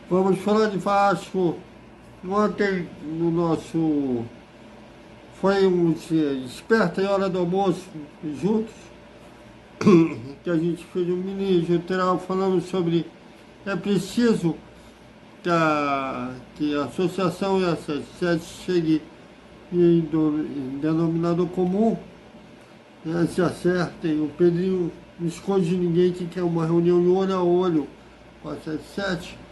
Vamos falar de Vasco. Ontem no nosso foi um esperta em hora do almoço juntos, que a gente fez um mini geral falando sobre é preciso que a associação e essas sedes cheguem em denominador comum, né, se acertem. O Pedrinho não esconde de ninguém que quer uma reunião de olho a olho com a 77.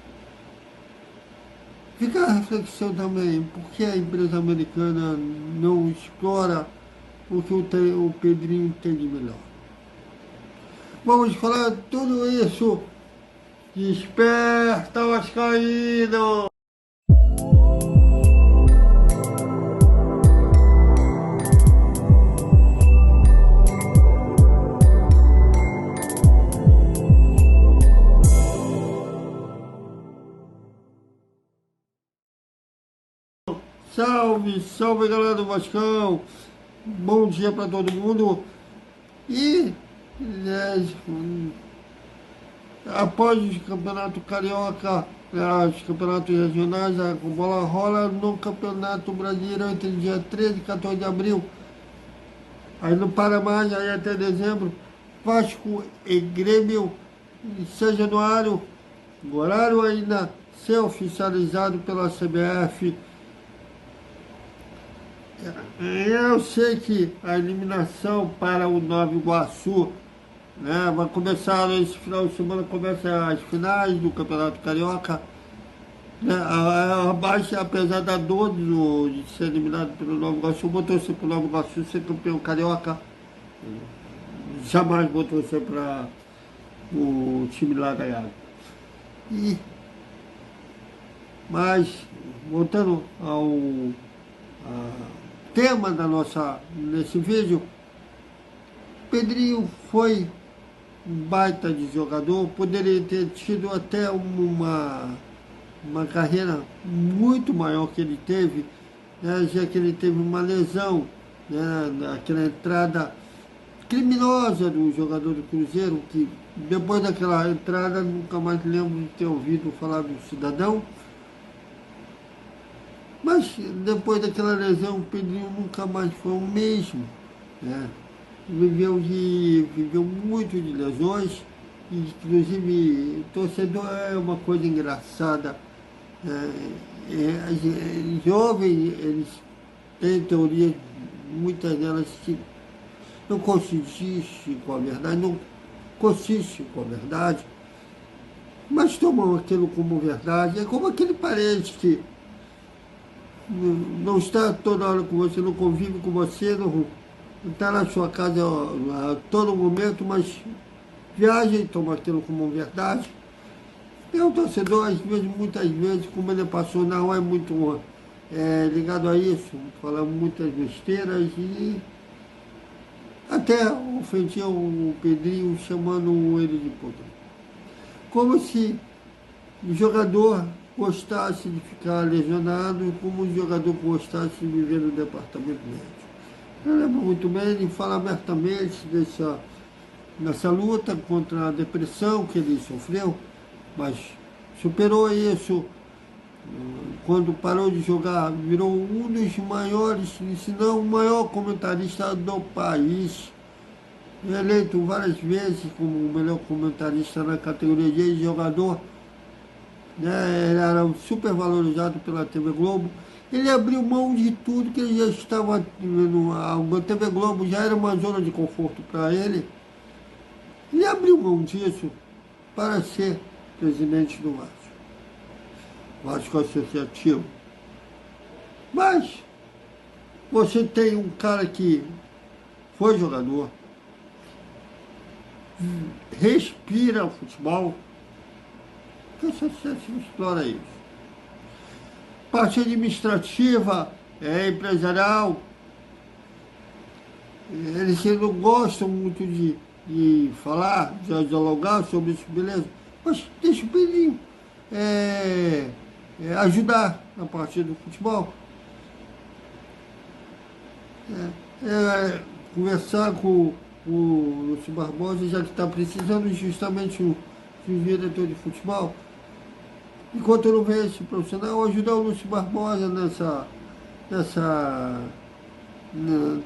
Fica a reflexão também, por que a empresa americana não explora o que o Pedrinho tem de melhor? Vamos falar tudo isso. Desperta, Vascaíno! Salve, salve galera do Vascão! Bom dia para todo mundo. E né, após o Campeonato Carioca, os campeonatos regionais, a bola rola no Campeonato Brasileiro entre dia 13 e 14 de abril. Aí não para mais, aí até dezembro. Vasco e Grêmio em São Januário. O horário ainda ser oficializado pela CBF. Eu sei que a eliminação para o Nova Iguaçu, né, vai começar esse final de semana, começa as finais do Campeonato Carioca. Né, a baixa, apesar da dor de ser eliminado pelo Nova Iguaçu, vou torcer para o Nova Iguaçu ser campeão carioca. Jamais vou torcer para o time lá ganhar. E, mas, voltando ao tema nesse vídeo, Pedrinho foi um baita de jogador, poderia ter tido até uma carreira muito maior que ele teve, né, já que ele teve uma lesão, né, naquela entrada criminosa do jogador do Cruzeiro, que depois daquela entrada nunca mais lembro de ter ouvido falar do cidadão. Mas depois daquela lesão, o Pedrinho nunca mais foi o mesmo. Né? Viveu muito de lesões, inclusive torcedor é uma coisa engraçada. Jovens, eles têm teorias, muitas delas que não consiste com a verdade, não consiste com a verdade, mas tomam aquilo como verdade. É como aquele parente que não está toda hora com você, não convive com você, não está na sua casa a todo momento, mas viaja e toma aquilo como verdade. E o torcedor, às vezes, muitas vezes, como ele passou, não é muito ligado a isso, fala muitas besteiras e até ofendia o Pedrinho chamando ele de podre. Como se o jogador gostasse de ficar lesionado, como o jogador gostasse de viver no departamento médico. Eu lembro muito bem, ele fala abertamente nessa luta contra a depressão que ele sofreu, mas superou isso. Quando parou de jogar, virou um dos maiores, se não o maior comentarista do país, eleito várias vezes como o melhor comentarista na categoria de jogador. Né? Ele era super valorizado pela TV Globo. Ele abriu mão de tudo que ele já estava. A TV Globo já era uma zona de conforto para ele. Ele abriu mão disso para ser presidente do Vasco. Vasco Associativo. Mas você tem um cara que foi jogador, respira o futebol, que a associação explora isso. Parte administrativa, empresarial, eles não gostam muito de falar, de dialogar sobre isso, beleza? Mas deixa o Pedrinho ajudar na parte do futebol. Conversar com o Lúcio Barbosa, já que está precisando justamente um diretor de futebol. enquanto não vem esse profissional, ajudar o Lúcio Barbosa nessa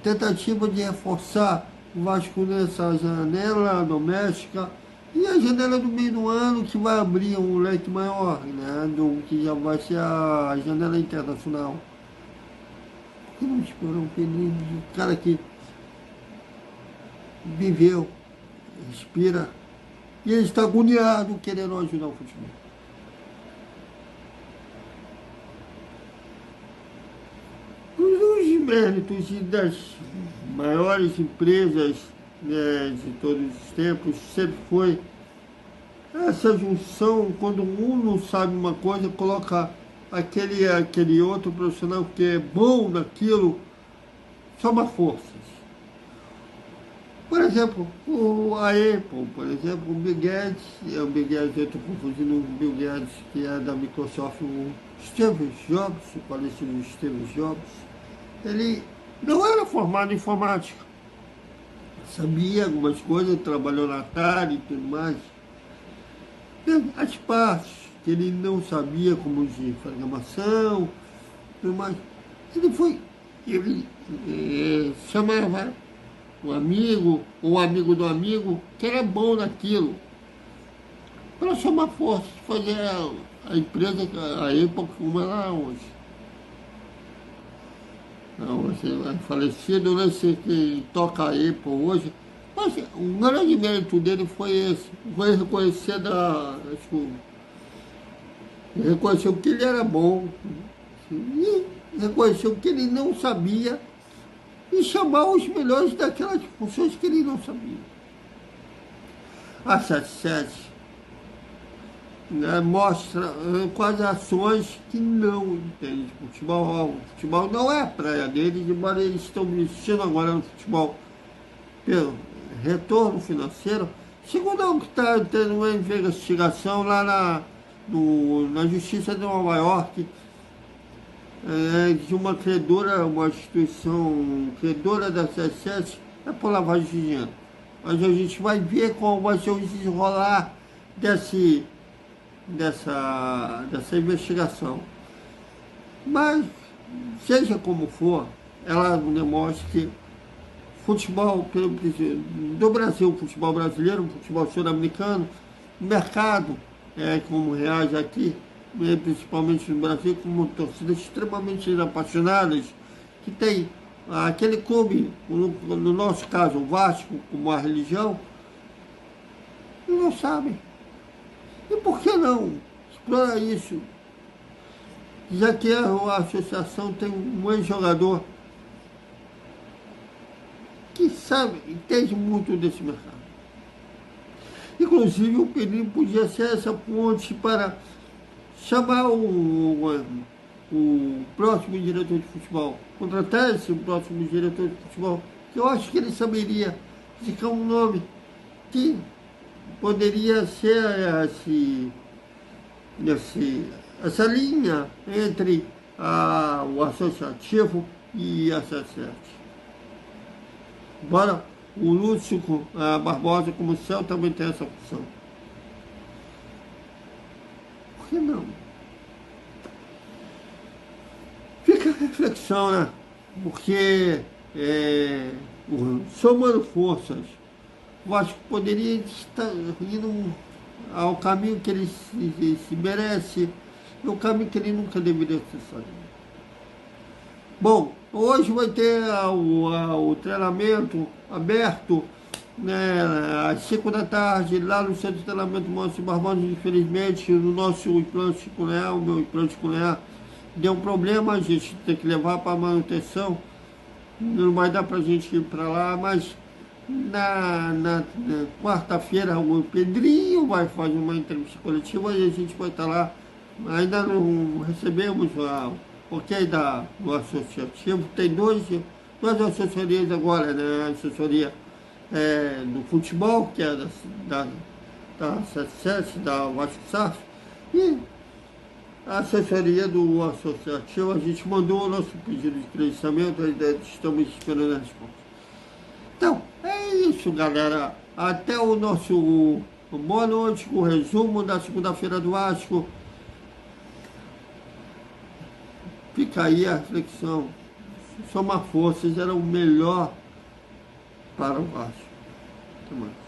tentativa de reforçar o Vasco nessa janela doméstica e a janela do meio do ano que vai abrir um leque maior, né, do que já vai ser a janela internacional. Por que não esperar um período de cara que viveu, respira, e ele está agoniado querendo ajudar o futebol? Os méritos das maiores empresas, né, de todos os tempos sempre foi essa junção, quando um não sabe uma coisa, coloca aquele outro profissional que é bom naquilo, soma forças. Por exemplo, a Apple, por exemplo, o Bill Gates, eu estou confundindo o Bill Gates, que é da Microsoft, o Steve Jobs, o falecido Steve Jobs, ele não era formado em informática, sabia algumas coisas, trabalhou na Atari e tudo mais. As partes que ele não sabia, como de programação, tudo mais, ele chamava um amigo, ou um amigo do amigo, que era bom naquilo, para chamar força, fazer a empresa, a época como ela é hoje. Você é falecido, não sei quem toca a Apple hoje, mas o grande mérito dele foi esse, foi reconheceu que ele era bom, e reconheceu que ele não sabia, e chamar os melhores daquelas funções que ele não sabia. A 77, né, mostra quais ações que não entendem de futebol. O futebol não é a praia deles, embora eles estão investindo agora no futebol pelo retorno financeiro. Segundo que está tendo uma investigação lá na Justiça de Nova York, de uma credora, uma instituição credora da CSS, é por lavagem de dinheiro. Mas a gente vai ver qual vai ser o desenrolar dessa investigação. Mas, seja como for, ela demonstra que futebol do Brasil, futebol brasileiro, futebol sul-americano, o mercado, como reage aqui, principalmente no Brasil, como torcidas extremamente apaixonadas, que tem aquele clube, no nosso caso o Vasco, como a religião, e não sabem. E por que não explorar isso? Já que a associação tem um ex-jogador que sabe, entende muito desse mercado. Inclusive o Peninho podia ser essa ponte para chamar o próximo diretor de futebol, contratar esse próximo diretor de futebol, que eu acho que ele saberia indicar um nome que poderia ser essa linha entre o associativo e a 77. Embora o Lúcio Barbosa, como céu, também tem essa função. Por que não? Fica a reflexão, né? Porque, somando forças, eu acho que poderia estar indo ao caminho que ele se merece e ao caminho que ele nunca deveria ter saído. Bom, hoje vai ter o treinamento aberto, né, às 5 da tarde, lá no Centro de Treinamento Márcio Barbosa. Infelizmente, no nosso implante cunear, o meu implante cunear, deu um problema, a gente tem que levar para manutenção. Não vai dar para a gente ir para lá, mas na quarta-feira o Pedrinho vai fazer uma entrevista coletiva e a gente vai estar lá. Ainda não recebemos ok do associativo. Tem duas assessorias agora, né? A assessoria do futebol, que é da 77, da Vasco SAF, e a assessoria do associativo. A gente mandou o nosso pedido de credenciamento, ainda estamos esperando a resposta. Então, é isso, galera. Até o nosso boa noite, com o resumo da segunda-feira do Vasco. fica aí a reflexão. Somar forças era o melhor para o Vasco. Até mais.